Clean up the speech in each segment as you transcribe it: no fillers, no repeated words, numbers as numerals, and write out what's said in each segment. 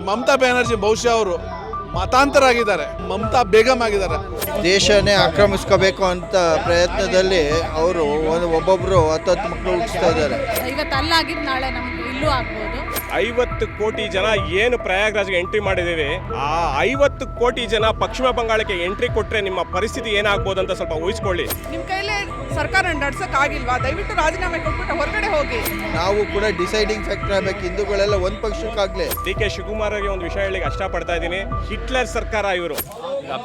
ಮಮತಾ ಬ್ಯಾನರ್ಜಿ ಬಹುಶಃ ಅವರು ಮತಾಂತರ ಆಗಿದ್ದಾರೆ, ಮಮತಾ ಬೇಗಂ ಆಗಿದ್ದಾರೆ. ದೇಶನೇ ಆಕ್ರಮಿಸ್ಕೋಬೇಕು ಅಂತ ಪ್ರಯತ್ನದಲ್ಲಿ ಅವರು ಒಬ್ಬೊಬ್ಬರು 10 ಮಕ್ಕಳು ಹುಟ್ಟಿಸ್ತಾ ಇದ್ದಾರೆ. ಇವತ್ತು ಅಲ್ಲಾಗಿದ್ದು ನಾಳೆ ನಮ್ಗೆ ಇಲ್ಲೂ ಆಗ್ಬೋದು. 50 ಕೋಟಿ ಜನ ಏನು ಪ್ರಯಾಗ್ರಾಜ್ಗೆ ಎಂಟ್ರಿ ಮಾಡಿದ್ದೀವಿ, ಆ 50 ಕೋಟಿ ಜನ ಪಶ್ಚಿಮ ಬಂಗಾಳಕ್ಕೆ ಎಂಟ್ರಿ ಕೊಟ್ಟರೆ ನಿಮ್ಮ ಪರಿಸ್ಥಿತಿ ಏನಾಗ್ಬೋದು ಅಂತ ಸ್ವಲ್ಪ ಊಹಿಸ್ಕೊಳ್ಳಿ. ನಿಮ್ಮ ಕೈಲೇ ಸರ್ಕಾರ ನಡೆಸೋಕ್ಕಾಗಿಲ್ವಾ? ದಯವಿಟ್ಟು ರಾಜೀನಾಮೆ ಕೊಟ್ಬಿಟ್ಟು ಹೊರಗಡೆ ಹೋಗಿ. ನಾವು ಕೂಡ ಡಿಸೈಡಿಂಗ್ ಫ್ಯಾಕ್ಟರ್ ಆಗಬೇಕು. ಹಿಂದೂಗಳೆಲ್ಲ ಒಂದು ಪಕ್ಷಕ್ಕಾಗಲಿ. ಡಿ.ಕೆ. ಶಿವಕುಮಾರ್ ಅವರಿಗೆ ಒಂದು ವಿಷಯ ಹೇಳಿ ಇಷ್ಟಪಡ್ತಾ ಇದ್ದೀನಿ. ಹಿಟ್ಲರ್ ಸರ್ಕಾರ ಇವರು.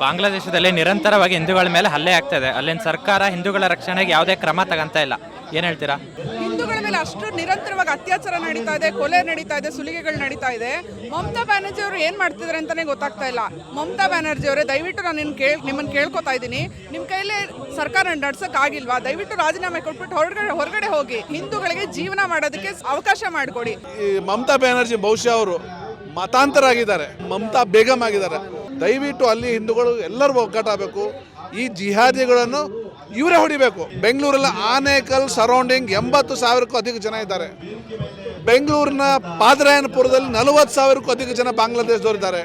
ಬಾಂಗ್ಲಾದೇಶದಲ್ಲಿ ನಿರಂತರವಾಗಿ ಹಿಂದೂಗಳ ಮೇಲೆ ಹಲ್ಲೆ ಆಗ್ತಾ ಇದೆ. ಅಲ್ಲಿನ ಸರ್ಕಾರ ಹಿಂದೂಗಳ ರಕ್ಷಣೆಗೆ ಯಾವುದೇ ಕ್ರಮ ತಗೊಂತ ಇಲ್ಲ. ಏನು ಹೇಳ್ತೀರಾ? ಹಿಂದೂಗಳ ಮೇಲೆ ಅಷ್ಟು ನಿರಂತರವಾಗಿ ಅತ್ಯಾಚಾರ ನಡೀತಾ ಇದೆ, ಕೊಲೆ ನಡೀತಾ ಇದೆ, ಸುಲಿಗೆಗಳು ನಡೀತಾ ಇದೆ. ಮಮತಾ ಬ್ಯಾನರ್ಜಿ ಅವರು ಏನು ಮಾಡ್ತಿದ್ದಾರೆ ಅಂತಾನೆ ಗೊತ್ತಾಗ್ತಾ ಇಲ್ಲ. ಮಮತಾ ಬ್ಯಾನರ್ಜಿ ಅವರೇ, ದಯವಿಟ್ಟು ನಾನು ನಿಮ್ಮನ್ನು ಕೇಳ್ಕೊತಾ ಇದ್ದೀನಿ, ನಿಮ್ಮ ಕೈಲೇ ಸರ್ಕಾರ ನಡೆಸೋಕ್ಕಾಗಿಲ್ವಾ? ದಯವಿಟ್ಟು ರಾಜೀನಾಮೆ ಕೊಟ್ಬಿಟ್ಟು ಹೊರಗಡೆ ಹೋಗಿ. ಹಿಂದೂಗಳಿಗೆ ಜೀವನ ಮಾಡೋದಕ್ಕೆ ಅವಕಾಶ ಮಾಡಿಕೊಡಿ. ಈ ಮಮತಾ ಬ್ಯಾನರ್ಜಿ ಬಹುಶಃ ಅವರು ಮತಾಂತರ ಆಗಿದ್ದಾರೆ, ಮಮತಾ ಬೇಗಂ ಆಗಿದ್ದಾರೆ. ದಯವಿಟ್ಟು ಅಲ್ಲಿ ಹಿಂದೂಗಳು ಎಲ್ಲರೂ ಒಗ್ಗಟ್ಟಾಗಬೇಕು. ಈ ಜಿಹಾದಿಗಳನ್ನು ಇವರೇ ಹೊಡಿಬೇಕು. ಬೆಂಗಳೂರಲ್ಲಿ ಆನೇಕಲ್ ಸರೌಂಡಿಂಗ್ 80,000ಕ್ಕೂ ಅಧಿಕ ಜನ ಇದ್ದಾರೆ. ಬೆಂಗಳೂರಿನ ಪಾದರಾಯನಪುರದಲ್ಲಿ 40,000ಕ್ಕೂ ಅಧಿಕ ಜನ ಬಾಂಗ್ಲಾದೇಶದವರಿದ್ದಾರೆ.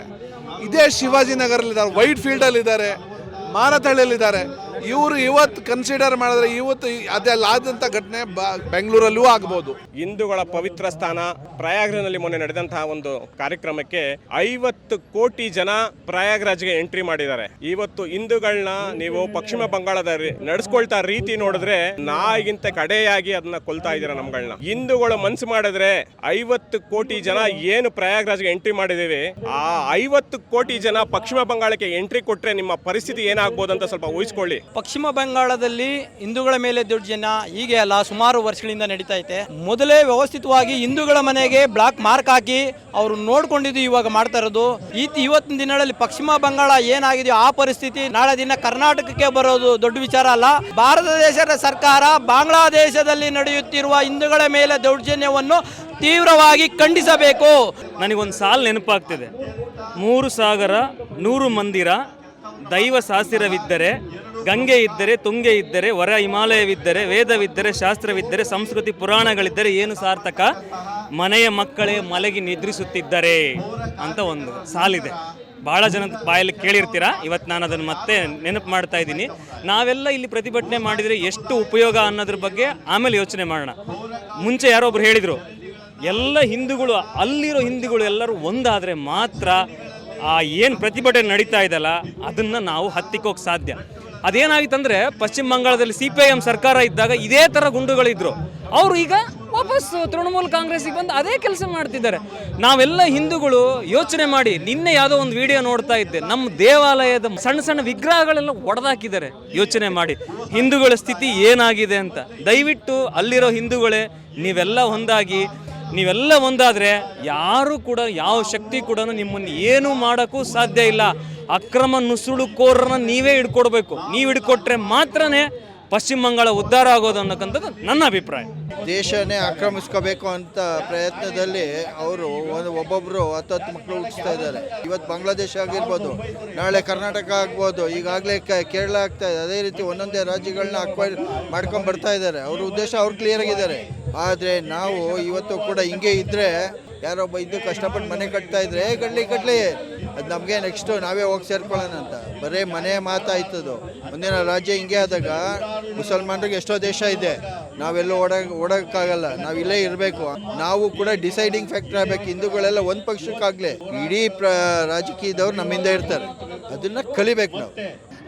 ಇದೇ ಶಿವಾಜಿನಗರಲ್ಲಿದ್ದಾರೆ, ವೈಟ್ ಫೀಲ್ಡಲ್ಲಿದ್ದಾರೆ, ಮಾರತಹಳ್ಳಿಯಲ್ಲಿದ್ದಾರೆ. ಇವರು ಇವತ್ತು ಕನ್ಸಿಡರ್ ಮಾಡಿದ್ರೆ ಇವತ್ತು ಅದೆಲ್ಲ ಆದಂಥ ಘಟನೆ ಬೆಂಗಳೂರಲ್ಲೂ ಆಗ್ಬೋದು. ಹಿಂದೂಗಳ ಪವಿತ್ರ ಸ್ಥಾನ ಪ್ರಯಾಗ್ರಾಜ್ನಲ್ಲಿ ಮೊನ್ನೆ ನಡೆದಂತಹ ಒಂದು ಕಾರ್ಯಕ್ರಮಕ್ಕೆ 50 ಕೋಟಿ ಜನ ಪ್ರಯಾಗ್ರಾಜ್ಗೆ ಎಂಟ್ರಿ ಮಾಡಿದ್ದಾರೆ. ಇವತ್ತು ಹಿಂದೂಗಳನ್ನ ನೀವು ಪಶ್ಚಿಮ ಬಂಗಾಳದಲ್ಲಿ ನಡೆಸ್ಕೊಳ್ತಾ ರೀತಿ ನೋಡಿದ್ರೆ ನಾಯಿಗಿಂತ ಕಡೆಯಾಗಿ ಅದನ್ನ ಕೊಲ್ತಾ ಇದ್ದೀರಾ ನಮ್ಗಳನ್ನ. ಹಿಂದೂಗಳು ಮನ್ಸು ಮಾಡಿದ್ರೆ 50 ಕೋಟಿ ಜನ ಏನು ಪ್ರಯಾಗ್ರಾಜ್ಗೆ ಎಂಟ್ರಿ ಮಾಡಿದ್ದೀವಿ, ಆ 50 ಕೋಟಿ ಜನ ಪಶ್ಚಿಮ ಬಂಗಾಳಕ್ಕೆ ಎಂಟ್ರಿ ಕೊಟ್ರೆ ನಿಮ್ಮ ಪರಿಸ್ಥಿತಿ ಏನಾಗ್ಬೋದು ಅಂತ ಸ್ವಲ್ಪ ಊಹಿಸ್ಕೊಳ್ಳಿ. ಪಶ್ಚಿಮ ಬಂಗಾಳದಲ್ಲಿ ಹಿಂದೂಗಳ ಮೇಲೆ ದೌರ್ಜನ್ಯ ಹೀಗೆ ಅಲ್ಲ, ಸುಮಾರು ವರ್ಷಗಳಿಂದ ನಡೀತಾ ಐತೆ. ಮೊದಲೇ ವ್ಯವಸ್ಥಿತವಾಗಿ ಹಿಂದೂಗಳ ಮನೆಗೆ ಬ್ಲಾಕ್ ಮಾರ್ಕ್ ಹಾಕಿ ಅವರು ನೋಡ್ಕೊಂಡಿದ್ದು ಇವಾಗ ಮಾಡ್ತಾ ಇರೋದು. ಇವತ್ತಿನ ದಿನಗಳಲ್ಲಿ ಪಶ್ಚಿಮ ಬಂಗಾಳ ಏನಾಗಿದೆಯೋ ಆ ಪರಿಸ್ಥಿತಿ ನಾಳೆ ದಿನ ಕರ್ನಾಟಕಕ್ಕೆ ಬರೋದು ದೊಡ್ಡ ವಿಚಾರ ಅಲ್ಲ. ಭಾರತ ದೇಶದ ಸರ್ಕಾರ ಬಾಂಗ್ಲಾದೇಶದಲ್ಲಿ ನಡೆಯುತ್ತಿರುವ ಹಿಂದೂಗಳ ಮೇಲೆ ದೌರ್ಜನ್ಯವನ್ನು ತೀವ್ರವಾಗಿ ಖಂಡಿಸಬೇಕು. ನನಗೊಂದು ಸಾಲು ನೆನಪಾಗ್ತಿದೆ. 3 ಸಾಗರ 100 ಮಂದಿರ, ದೈವ ಶಾಸ್ತ್ರವಿದ್ದರೆ, ಗಂಗೆ ಇದ್ದರೆ, ತುಂಗೆ ಇದ್ದರೆ, ಹೊರ ಹಿಮಾಲಯವಿದ್ದರೆ, ವೇದವಿದ್ದರೆ, ಶಾಸ್ತ್ರವಿದ್ದರೆ, ಸಂಸ್ಕೃತಿ ಪುರಾಣಗಳಿದ್ದರೆ ಏನು ಸಾರ್ಥಕ? ಮನೆಯ ಮಕ್ಕಳೇ ಮಲಗಿ ನಿದ್ರಿಸುತ್ತಿದ್ದರೆ ಅಂತ ಒಂದು ಸಾಲಿದೆ. ಭಾಳ ಜನ ಬಾಯಲ್ಲಿ ಕೇಳಿರ್ತೀರ. ಇವತ್ತು ನಾನು ಅದನ್ನು ಮತ್ತೆ ನೆನಪು ಮಾಡ್ತಾ ಇದ್ದೀನಿ. ನಾವೆಲ್ಲ ಇಲ್ಲಿ ಪ್ರತಿಭಟನೆ ಮಾಡಿದರೆ ಎಷ್ಟು ಉಪಯೋಗ ಅನ್ನೋದ್ರ ಬಗ್ಗೆ ಆಮೇಲೆ ಯೋಚನೆ ಮಾಡೋಣ. ಮುಂಚೆ ಯಾರೊಬ್ರು ಹೇಳಿದರು, ಎಲ್ಲ ಹಿಂದೂಗಳು, ಅಲ್ಲಿರೋ ಹಿಂದೂಗಳು ಎಲ್ಲರೂ ಒಂದಾದರೆ ಮಾತ್ರ ಆ ಏನು ಪ್ರತಿಭಟನೆ ನಡೀತಾ ಇದೆಯಲ್ಲ ಅದನ್ನು ನಾವು ಹತ್ತಿಕ್ಕೋಕೆ ಸಾಧ್ಯ. ಅದೇನಾಗಿತ್ತಂದರೆ ಪಶ್ಚಿಮ ಬಂಗಾಳದಲ್ಲಿ CPIM ಸರ್ಕಾರ ಇದ್ದಾಗ ಇದೇ ಥರ ಗುಂಡುಗಳಿದ್ರು. ಅವರು ಈಗ ವಾಪಸ್ಸು ತೃಣಮೂಲ ಕಾಂಗ್ರೆಸ್ಸಿಗೆ ಬಂದು ಅದೇ ಕೆಲಸ ಮಾಡ್ತಿದ್ದಾರೆ. ನಾವೆಲ್ಲ ಹಿಂದೂಗಳು ಯೋಚನೆ ಮಾಡಿ, ನಿನ್ನೆ ಯಾವುದೋ ಒಂದು ವಿಡಿಯೋ ನೋಡ್ತಾ ಇದ್ದೆ, ನಮ್ಮ ದೇವಾಲಯದ ಸಣ್ಣ ಸಣ್ಣ ವಿಗ್ರಹಗಳೆಲ್ಲ ಒಡೆದಾಕಿದ್ದಾರೆ. ಯೋಚನೆ ಮಾಡಿ ಹಿಂದೂಗಳ ಸ್ಥಿತಿ ಏನಾಗಿದೆ ಅಂತ. ದಯವಿಟ್ಟು ಅಲ್ಲಿರೋ ಹಿಂದೂಗಳೇ ನೀವೆಲ್ಲ ಒಂದಾದರೆ ಯಾರು ಕೂಡ, ಯಾವ ಶಕ್ತಿ ಕೂಡ ನಿಮ್ಮನ್ನು ಏನೂ ಮಾಡೋಕ್ಕೂ ಸಾಧ್ಯ ಇಲ್ಲ. ಅಕ್ರಮ ನುಸುಳುಕೋರನ್ನ ನೀವೇ ಹಿಡ್ಕೊಡ್ಬೇಕು. ನೀವು ಹಿಡ್ಕೊಟ್ರೆ ಮಾತ್ರನೇ ಪಶ್ಚಿಮ ಬಂಗಾಳ ಉದ್ಧಾರ ಆಗೋದು ಅನ್ನೋಕ್ಕಂಥದ್ದು ನನ್ನ ಅಭಿಪ್ರಾಯ. ದೇಶನೇ ಆಕ್ರಮಿಸ್ಕೋಬೇಕು ಅಂತ ಪ್ರಯತ್ನದಲ್ಲಿ ಅವರು ಒಬ್ಬೊಬ್ಬರು 10 ಮಕ್ಕಳು ಹುಟ್ಟಿಸ್ತಾ ಇದ್ದಾರೆ. ಇವತ್ತು ಬಾಂಗ್ಲಾದೇಶ ಆಗಿರ್ಬೋದು, ನಾಳೆ ಕರ್ನಾಟಕ ಆಗ್ಬೋದು, ಈಗಾಗಲೇ ಕೇರಳ ಆಗ್ತಾ ಇದೆ. ಅದೇ ರೀತಿ ಒಂದೊಂದೇ ರಾಜ್ಯಗಳನ್ನ ಅಕ್ವೈರ್ ಮಾಡ್ಕೊಂಡು ಬರ್ತಾ ಇದ್ದಾರೆ. ಅವ್ರ ಉದ್ದೇಶ ಅವ್ರು ಕ್ಲಿಯರ್ ಆಗಿದ್ದಾರೆ. ಆದರೆ ನಾವು ಇವತ್ತು ಕೂಡ ಹಿಂಗೆ ಇದ್ದರೆ, ಯಾರೊಬ್ಬ ಇದ್ದು ಕಷ್ಟಪಟ್ಟು ಮನೆ ಕಟ್ತಾ ಇದ್ರೆ ಕಟ್ಲಿ ಅದು ನಮಗೆ ನೆಕ್ಸ್ಟು ನಾವೇ ಹೋಗಿ ಸೇರ್ಕೊಳ್ಳೋಣ ಅಂತ ಬರೀ ಮನೆ ಮಾತಾಯ್ತದು. ಮುಂದಿನ ರಾಜ್ಯ ಹಿಂಗೆ ಆದಾಗ ಮುಸಲ್ಮಾನರಿಗೆ ಎಷ್ಟೋ ದೇಶ ಇದೆ, ನಾವೆಲ್ಲೂ ಓಡೋಕ್ಕಾಗಲ್ಲ. ನಾವು ಇಲ್ಲೇ ಇರಬೇಕು. ನಾವು ಕೂಡ ಡಿಸೈಡಿಂಗ್ ಫ್ಯಾಕ್ಟರ್ ಆಗಬೇಕು. ಹಿಂದೂಗಳೆಲ್ಲ ಒಂದು ಪಕ್ಷಕ್ಕಾಗಲಿ ಇಡೀ ರಾಜಕೀಯದವ್ರು ನಮ್ಮಿಂದ ಇರ್ತಾರೆ. ಅದನ್ನು ಕಲಿಬೇಕು ನಾವು.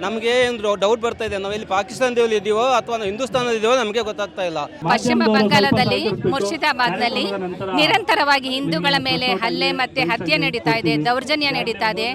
ನಮಗೆ ಒಂದು ಡೌಟ್ ಬರ್ತಾ ಇದೆ, ನಾವು ಇಲ್ಲಿ ಪಾಕಿಸ್ತಾನದಲ್ಲಿ ಇದೀವೋ ಅಥವಾ ನಾವು ಹಿಂದೂಸ್ತಾನದಲ್ಲಿದ್ದೀವೋ ನಮಗೆ ಗೊತ್ತಾಗ್ತಾ ಇಲ್ಲ. ಪಶ್ಚಿಮ ಬಂಗಾಳದಲ್ಲಿ ಮುರ್ಷಿದಾಬಾದ್ನಲ್ಲಿ ನಿರಂತರವಾಗಿ ಹಿಂದೂಗಳ ಮೇಲೆ ಹಲ್ಲೆ ಮತ್ತೆ ಹತ್ಯೆ ನಡೀತಾ ಇದೆ, ದೌರ್ಜನ್ಯ ನಡೀತಾ ಇದೆ.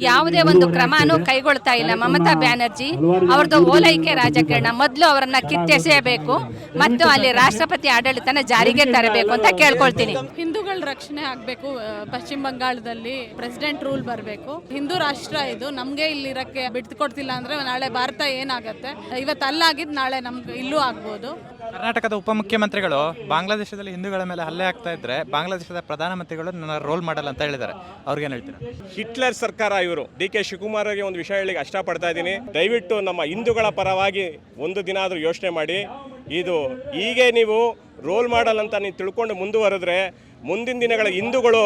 ಯಾವುದೇ ಒಂದು ಕ್ರಮನೂ ಕೈಗೊಳ್ತಾ ಇಲ್ಲ ಮಮತಾ ಬ್ಯಾನರ್ಜಿ. ಅವ್ರದ್ದು ಓಲೈಕೆ ರಾಜಕಾರಣ. ಮೊದಲು ಅವರನ್ನ ಕಿತ್ತೆಸೆಯಬೇಕು ಮತ್ತು ಅಲ್ಲಿ ರಾಷ್ಟ್ರಪತಿ ಆಡಳಿತನ ಜಾರಿಗೆ ತರಬೇಕು ಅಂತ ಕೇಳ್ಕೊಳ್ತೀನಿ. ಹಿಂದೂಗಳ ರಕ್ಷಣೆ ಆಗಬೇಕು. ಪಶ್ಚಿಮ ಬಂಗಾಳದಲ್ಲಿ ಪ್ರೆಸಿಡೆಂಟ್ ರೂಲ್ ಬರಬೇಕು. ಹಿಂದೂ ರಾಷ್ಟ್ರ ಇದು. ನಮಗೆ ಇಲ್ಲಿ ಇರಕ್ಕೆ ಬಿಟ್ಕೊಡ್ತಿಲ್ಲ ಅಂದ್ರೆ ನಾಳೆ ಭಾರತ ಏನಾಗುತ್ತೆ? ಇವತ್ತು ಅಲ್ಲಾಗಿದ್ದು ನಾಳೆ ನಮ್ಗೆ ಇಲ್ಲೂ ಆಗ್ಬೋದು. ಕರ್ನಾಟಕದ ಉಪಮುಖ್ಯಮಂತ್ರಿಗಳು ಬಾಂಗ್ಲಾದೇಶದಲ್ಲಿ ಹಿಂದೂಗಳ ಮೇಲೆ ಹಲ್ಲೆ ಆಗ್ತಾ ಇದ್ರೆ ಬಾಂಗ್ಲಾದೇಶದ ಪ್ರಧಾನಮಂತ್ರಿಗಳು ನನ್ನ ರೋಲ್ ಮಾಡಲ್ಲ ಅಂತ ಹೇಳಿದ್ದಾರೆ. ಅವ್ರಿಗೇನು ಹೇಳ್ತೀರಾ? ಹಿಟ್ಲರ್ ಸರ್ಕಾರ ಇವರು. ಡಿ.ಕೆ. ಶಿವಕುಮಾರ್ ಅವರಿಗೆ ಒಂದು ವಿಷಯ ಹೇಳಿ ಇಷ್ಟಪಡ್ತಾ ಇದ್ದೀನಿ. ದಯವಿಟ್ಟು ನಮ್ಮ ಹಿಂದೂಗಳ ಪರವಾಗಿ ಒಂದು ದಿನ ಆದರೂ ಯೋಚನೆ ಮಾಡಿ. ಇದು ಹೀಗೆ ನೀವು ರೋಲ್ ಮಾಡಲ್ ಅಂತ ನೀವು ತಿಳ್ಕೊಂಡು ಮುಂದುವರೆದ್ರೆ ಮುಂದಿನ ದಿನಗಳ ಹಿಂದೂಗಳು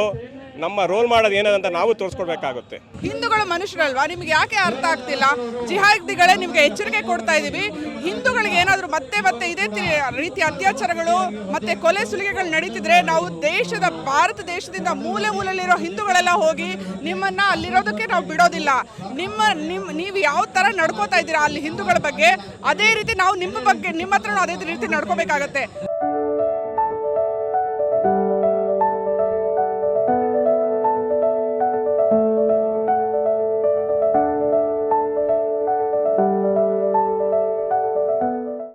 ನಮ್ಮ ರೋಲ್ ಮಾಡೋದು ಏನದಂತ ನಾವು ತೋರಿಸ್ಕೊಡ್ಬೇಕಾಗುತ್ತೆ. ಹಿಂದೂಗಳು ಮನುಷ್ಯರಲ್ವಾ? ನಿಮ್ಗೆ ಯಾಕೆ ಅರ್ಥ ಆಗ್ತಿಲ್ಲ? ಜಿಹಾದಿಗಳೇ ನಿಮ್ಗೆ ಎಚ್ಚರಿಕೆ ಕೊಡ್ತಾ ಇದೀವಿ. ಹಿಂದೂಗಳಿಗೆ ಏನಾದರೂ ಮತ್ತೆ ಮತ್ತೆ ಇದೇ ರೀತಿ ಅತ್ಯಾಚಾರಗಳು ಮತ್ತೆ ಕೊಲೆ ಸುಲಿಗೆಗಳು ನಡೀತಿದ್ರೆ ನಾವು ಭಾರತ ದೇಶದಿಂದ ಮೂಲೆ ಮೂಲೆಯಲ್ಲಿರೋ ಹಿಂದೂಗಳೆಲ್ಲ ಹೋಗಿ ನಿಮ್ಮನ್ನ ಅಲ್ಲಿರೋದಕ್ಕೆ ನಾವು ಬಿಡೋದಿಲ್ಲ. ನೀವು ಯಾವ ತರ ನಡ್ಕೋತಾ ಇದ್ದೀರಾ ಅಲ್ಲಿ ಹಿಂದೂಗಳ ಬಗ್ಗೆ, ಅದೇ ರೀತಿ ನಾವು ನಿಮ್ಮ ಹತ್ರ ಅದೇ ರೀತಿ ನಡ್ಕೋಬೇಕಾಗತ್ತೆ.